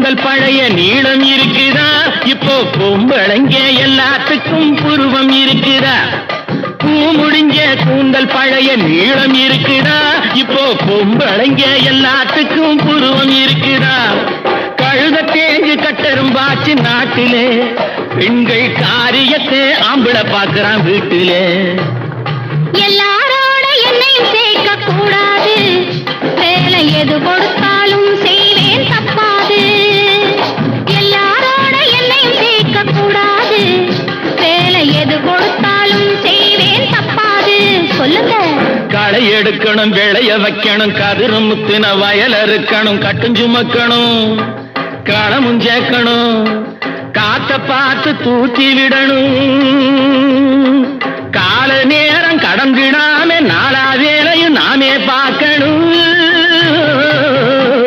கூந்தல் பழைய நீளம் இருக்குதா, இப்போ பொம்பளைங்க எல்லாத்துக்கும் புருவம் இருக்குதா. பூ முடிஞ்ச கூந்தல் பழைய நீளம் இருக்குதா, இப்போ பொம்பளைங்க எல்லாத்துக்கும் புருவம் இருக்குதா. கழுத தேஞ்சு கட்டரும்பாச்சு நாட்டிலே, பெண்கள் காரியத்தை ஆம்பளை பார்க்கறான் வீட்டிலே. எல்லாரோட என்னையும் சேர்க்க கூடாது, வேலை எது கொடுத்தாலும் செய்வேன் தப்பாது. எல்லாரோட என்னையும் சேர்க்க கூடாது, வேலை எது கொடுத்தாலும் செய்வேன் தப்பாது. சொல்லுங்க. களை எடுக்கணும், விளைய வைக்கணும், கதிரும் முத்தின வயல் இருக்கணும், கட்டுஞ்சுமக்கணும், களமும் சேர்க்கணும், காத்த பார்த்து தூக்கி விடணும். கால நேரம் கடந்துடாம நாளா வேலையும் நாமே பார்க்கணும்.